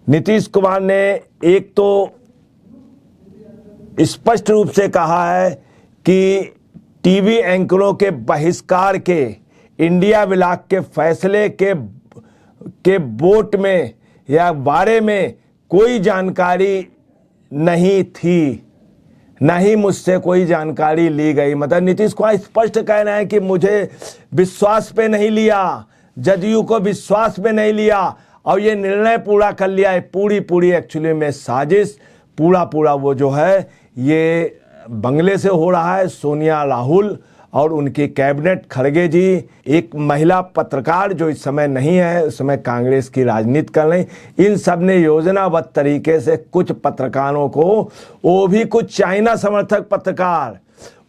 नीतीश कुमार ने एक तो स्पष्ट रूप से कहा है कि टीवी एंकरों के बहिष्कार के इंडिया ब्लॉक के फैसले के वोट में या बारे में कोई जानकारी नहीं थी, ना ही मुझसे कोई जानकारी ली गई। मतलब नीतीश कुमार स्पष्ट कह रहे हैं कि मुझे विश्वास पे नहीं लिया, जदयू को विश्वास पे नहीं लिया और ये निर्णय पूरा कर लिया है। पूरी एक्चुअली में साजिश पूरा वो जो है ये बंगले से हो रहा है। सोनिया राहुल और उनकी कैबिनेट, खड़गे जी, एक महिला पत्रकार जो इस समय नहीं है, उस समय कांग्रेस की राजनीति कर रही, इन सब ने योजनाबद्ध तरीके से कुछ पत्रकारों को, वो भी कुछ चाइना समर्थक पत्रकार,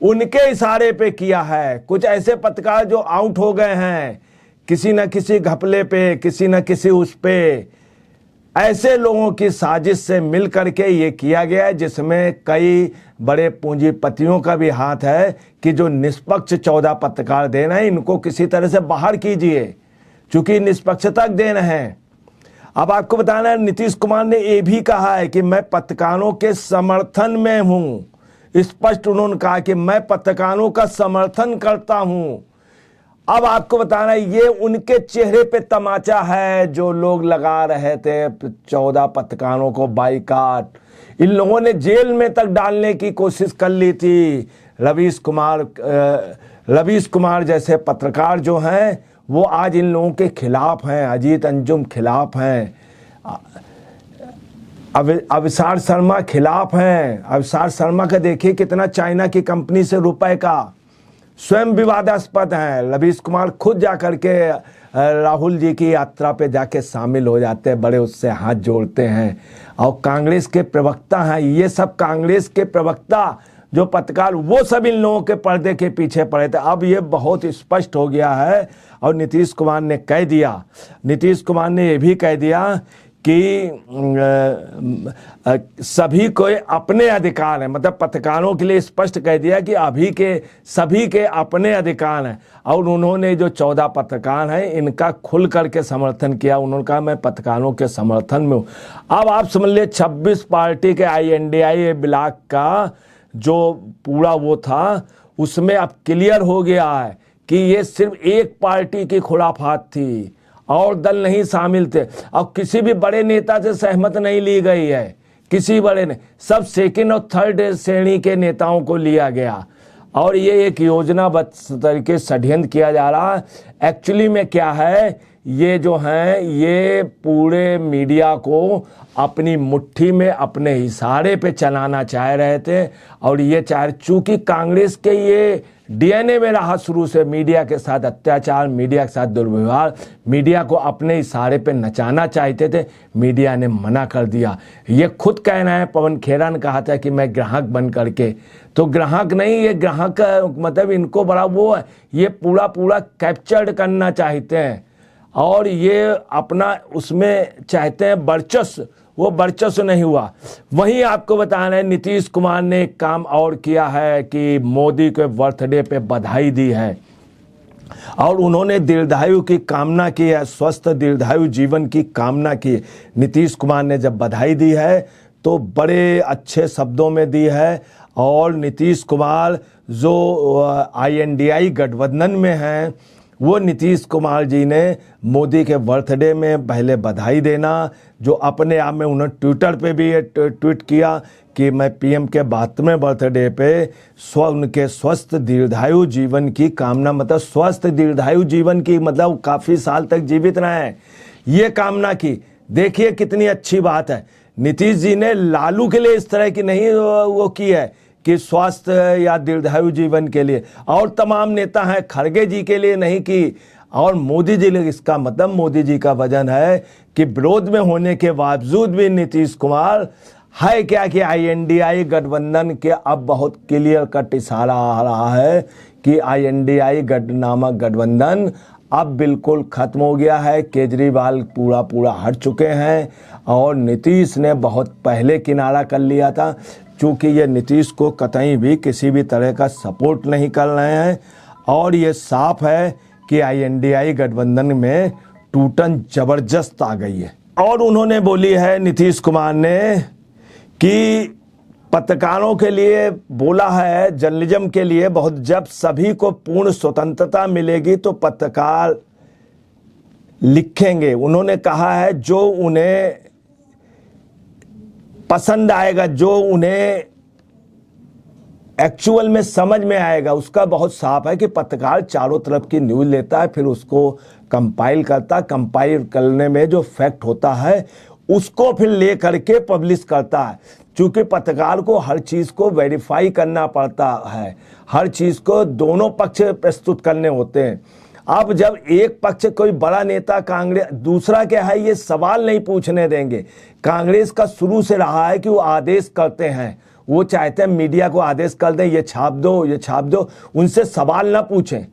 उनके इशारे पे किया है। कुछ ऐसे पत्रकार जो आउट हो गए हैं किसी न किसी घपले पे, किसी न किसी उस पे, ऐसे लोगों की साजिश से मिल करके ये किया गया है, जिसमें कई बड़े पूंजीपतियों का भी हाथ है कि जो निष्पक्ष 14 पत्रकार देना है, इनको किसी तरह से बाहर कीजिए, चूंकि निष्पक्षता देना है। अब आपको बताना है, नीतीश कुमार ने ये भी कहा है कि मैं पत्रकारों के समर्थन में हूं। स्पष्ट उन्होंने कहा कि मैं पत्रकारों का समर्थन करता हूं। अब आपको बताना है, ये उनके चेहरे पे तमाचा है जो लोग लगा रहे थे 14 पत्रकारों को बाइकाट। इन लोगों ने जेल में तक डालने की कोशिश कर ली थी। रवीश कुमार जैसे पत्रकार जो हैं वो आज इन लोगों के खिलाफ हैं, अजीत अंजुम खिलाफ हैं, अविसार शर्मा खिलाफ हैं। अविसार शर्मा का देखिए कितना चाइना की कंपनी से रुपए का स्वयं विवादास्पद है। रवीश कुमार खुद जाकर के राहुल जी की यात्रा पे जाके शामिल हो जाते हैं, बड़े उससे हाथ जोड़ते हैं। और कांग्रेस के प्रवक्ता हैं, ये सब कांग्रेस के प्रवक्ता जो पत्रकार, वो सब इन लोगों के पर्दे के पीछे पड़े थे। अब ये बहुत स्पष्ट हो गया है और नीतीश कुमार ने कह दिया, नीतीश कुमार ने ये भी कह दिया कि सभी को अपने अधिकार हैं। मतलब पत्रकारों के लिए स्पष्ट कह दिया कि अभी के सभी के अपने अधिकार हैं। और उन्होंने जो 14 पत्रकार हैं इनका खुल करके समर्थन किया। उन्होंने कहा मैं पत्रकारों के समर्थन में हूँ। अब आप समझ लिए 26 पार्टी के INDI ब्लॉक का जो पूरा वो था, उसमें अब क्लियर हो गया है कि ये सिर्फ एक पार्टी की खुराफात थी और दल नहीं शामिल थे। अब किसी भी बड़े नेता से सहमत नहीं ली गई है, किसी बड़े ने, सब सेकंड और थर्ड श्रेणी के नेताओं को लिया गया। और ये एक योजनाबद्ध तरीके से षड्यंत्र किया जा रहा है। एक्चुअली में क्या है, ये जो हैं ये पूरे मीडिया को अपनी मुट्ठी में अपने इशारे पे चलाना चाह रहे थे। और ये चाह, चूंकि कांग्रेस के ये DNA में रहा शुरू से, मीडिया के साथ अत्याचार, मीडिया के साथ दुर्व्यवहार, मीडिया को अपने इशारे पे नचाना चाहते थे, मीडिया ने मना कर दिया। ये खुद कहना है, पवन खेरा ने कहा था कि मैं ग्राहक बन करके, तो ग्राहक नहीं, ये ग्राहक मतलब इनको बड़ा वो है, ये पूरा कैप्चर्ड करना चाहते हैं और ये अपना उसमें चाहते हैं वर्चस्व, वो वर्चस्व नहीं हुआ। वहीं आपको बताना है, नीतीश कुमार ने एक काम और किया है कि मोदी के बर्थडे पे बधाई दी है और उन्होंने दीर्घायु की कामना की है, स्वस्थ दीर्घायु जीवन की कामना की। नीतीश कुमार ने जब बधाई दी है तो बड़े अच्छे शब्दों में दी है। और नीतीश कुमार जो INDI गठबंधन में हैं, वो नीतीश कुमार जी ने मोदी के बर्थडे में पहले बधाई देना, जो अपने आप में उन्होंने ट्विटर पे भी ट्वीट किया कि मैं PM के 72वें बर्थडे पे उनके स्वस्थ दीर्घायु जीवन की कामना, मतलब स्वस्थ दीर्घायु जीवन की, मतलब काफ़ी साल तक जीवित रहें, ये कामना की। देखिए कितनी अच्छी बात है। नीतीश जी ने लालू के लिए इस तरह की नहीं वो की है कि स्वास्थ्य या दीर्घायु जीवन के लिए, और तमाम नेता हैं, खड़गे जी के लिए नहीं की, और मोदी जी लिए। इसका मतलब मोदी जी का वजन है कि विरोध में होने के बावजूद भी नीतीश कुमार है क्या कि INDI गठबंधन के अब बहुत क्लियर कट इशारा आ रहा है कि INDI नामक गठबंधन अब बिल्कुल खत्म हो गया है। केजरीवाल पूरा हट चुके हैं और नीतीश ने बहुत पहले किनारा कर लिया था, चूँकि ये नीतीश को कतई भी किसी भी तरह का सपोर्ट नहीं कर रहे हैं। और ये साफ है कि INDI गठबंधन में टूटन जबरदस्त आ गई है। और उन्होंने बोली है नीतीश कुमार ने कि पत्रकारों के लिए बोला है, जर्नलिज्म के लिए बहुत, जब सभी को पूर्ण स्वतंत्रता मिलेगी तो पत्रकार लिखेंगे। उन्होंने कहा है जो उन्हें पसंद आएगा, जो उन्हें एक्चुअल में समझ में आएगा, उसका बहुत साफ है कि पत्रकार चारों तरफ की न्यूज़ लेता है, फिर उसको कंपाइल करता है, कंपाइल करने में जो फैक्ट होता है उसको फिर ले करके पब्लिश करता है। क्योंकि पत्रकार को हर चीज़ को वेरीफाई करना पड़ता है, हर चीज़ को दोनों पक्ष प्रस्तुत करने होते हैं। अब जब एक पक्ष कोई बड़ा नेता कांग्रेस, दूसरा क्या है, ये सवाल नहीं पूछने देंगे। कांग्रेस का शुरू से रहा है कि वो आदेश करते हैं, वो चाहते हैं मीडिया को आदेश कर दें, ये छाप दो, ये छाप दो, उनसे सवाल ना पूछें,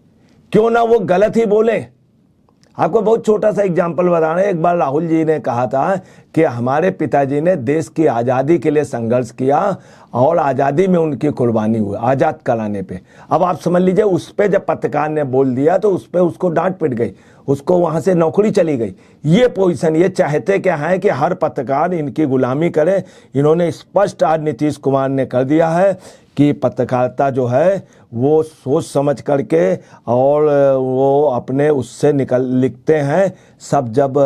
क्यों ना वो गलत ही बोलें। आपको बहुत छोटा सा एग्जाम्पल बता रहे हैं। एक बार राहुल जी ने कहा था कि हमारे पिताजी ने देश की आज़ादी के लिए संघर्ष किया और आज़ादी में उनकी कुर्बानी हुई, आज़ाद कराने पे। अब आप समझ लीजिए, उस पर जब पत्रकार ने बोल दिया तो उस पर उसको डांट पिट गई, उसको वहाँ से नौकरी चली गई। ये पोजीशन, ये चाहते क्या है कि हर पत्रकार इनकी गुलामी करे। इन्होंने स्पष्ट आज नीतीश कुमार ने कर दिया है कि पत्रकारिता जो है वो सोच समझ करके और वो अपने उससे लिखते हैं सब। जब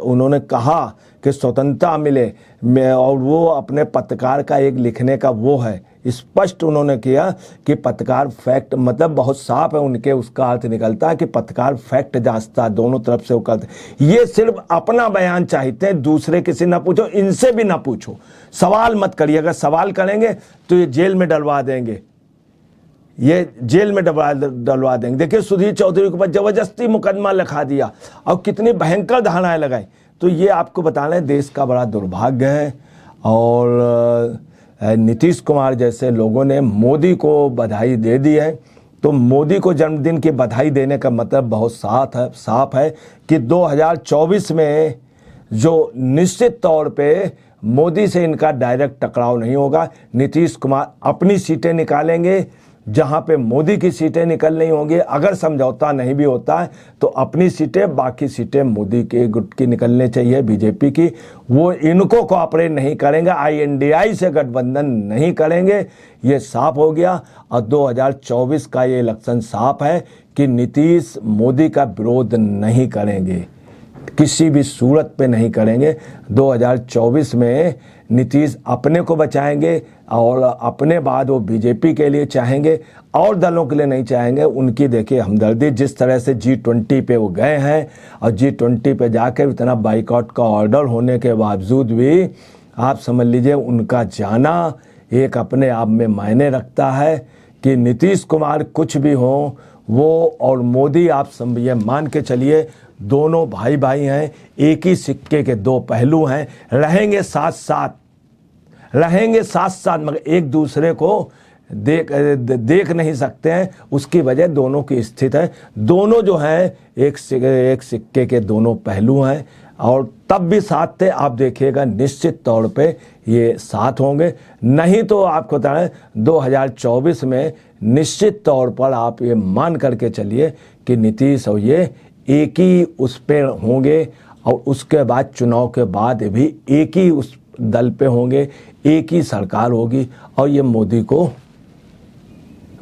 उन्होंने कहा कि स्वतंत्रता मिले और वो अपने पत्रकार का एक लिखने का वो है, स्पष्ट उन्होंने किया कि पत्रकार फैक्ट, मतलब बहुत साफ है उनके, उसका अर्थ निकलता है कि पत्रकार फैक्ट जांचता, दोनों तरफ से वो करते। ये सिर्फ अपना बयान चाहते हैं, दूसरे किसी ना पूछो, इनसे भी ना पूछो, सवाल मत करिए। अगर सवाल करेंगे तो ये जेल में डलवा देंगे, ये जेल में डलवा देंगे। देखिए सुधीर चौधरी के ऊपर जबरदस्ती मुकदमा लिखा दिया और कितनी भयंकर धारणाएं लगाई। तो ये आपको बता रहे हैं देश का बड़ा दुर्भाग्य है। और नीतीश कुमार जैसे लोगों ने मोदी को बधाई दे दी है, तो मोदी को जन्मदिन की बधाई देने का मतलब बहुत साफ है कि 2024 में जो निश्चित तौर पे मोदी से इनका डायरेक्ट टकराव नहीं होगा। नीतीश कुमार अपनी सीटें निकालेंगे, जहां पे मोदी की सीटें निकल नहीं होंगी। अगर समझौता नहीं भी होता है तो अपनी सीटें, बाकी सीटें मोदी के गुट की निकलने चाहिए, बीजेपी की। वो इनको कोऑपरेट नहीं करेंगे, INDI से गठबंधन नहीं करेंगे, ये साफ हो गया। और 2024 का ये इलेक्शन साफ है कि नीतीश मोदी का विरोध नहीं करेंगे, किसी भी सूरत पे नहीं करेंगे। 2024 में नीतीश अपने को बचाएंगे और अपने बाद वो बीजेपी के लिए चाहेंगे और दलों के लिए नहीं चाहेंगे। उनकी देखिए हमदर्दी, जिस तरह से G20 पे वो गए हैं और G20 पे जाकर इतना बाइकआउट का ऑर्डर होने के बावजूद भी आप समझ लीजिए उनका जाना एक अपने आप में मायने रखता है कि नीतीश कुमार कुछ भी हो, वो और मोदी, आप सब ये मान के चलिए दोनों भाई भाई हैं, एक ही सिक्के के दो पहलू हैं, रहेंगे साथ साथ मगर एक दूसरे को देख नहीं सकते हैं। उसकी वजह दोनों की स्थिति है, दोनों जो हैं एक सिक्के के दोनों पहलू हैं और तब भी साथ थे। आप देखिएगा निश्चित तौर पे ये साथ होंगे, नहीं तो आपको बता रहे 2024 में निश्चित तौर पर आप ये मान करके चलिए कि नीतीश और ये एक ही उस पे होंगे और उसके बाद चुनाव के बाद भी एक ही उस दल पे होंगे, एक ही सरकार होगी और ये मोदी को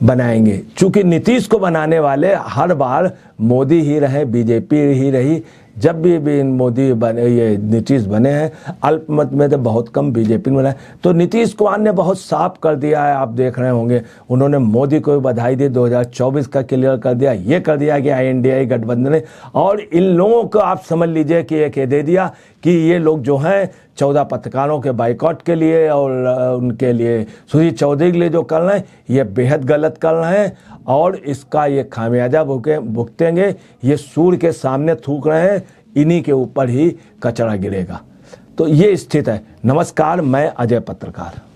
बनाएंगे। चूंकि नीतीश को बनाने वाले हर बार मोदी ही रहे, बीजेपी ही रही। जब भी मोदी बने, ये नीतीश बने हैं, अल्पमत में तो बहुत कम बीजेपी में बना। तो नीतीश कुमार ने बहुत साफ कर दिया है, आप देख रहे होंगे। उन्होंने मोदी को बधाई दी, 2024 का क्लियर कर दिया, ये कर दिया कि INDI गठबंधन है। और इन लोगों को आप समझ लीजिए कि एक दे दिया कि ये लोग जो हैं 14 पत्रकारों के बाइकआउट के लिए और उनके लिए सुधीर चौधरी के लिए जो कर रहे हैं, ये बेहद गलत कर रहे हैं और इसका ये खामियाजा भुगतेंगे। ये सूर्य के सामने थूक रहे हैं, इन्हीं के ऊपर ही कचरा गिरेगा। तो ये स्थिति है। नमस्कार, मैं अजय पत्रकार।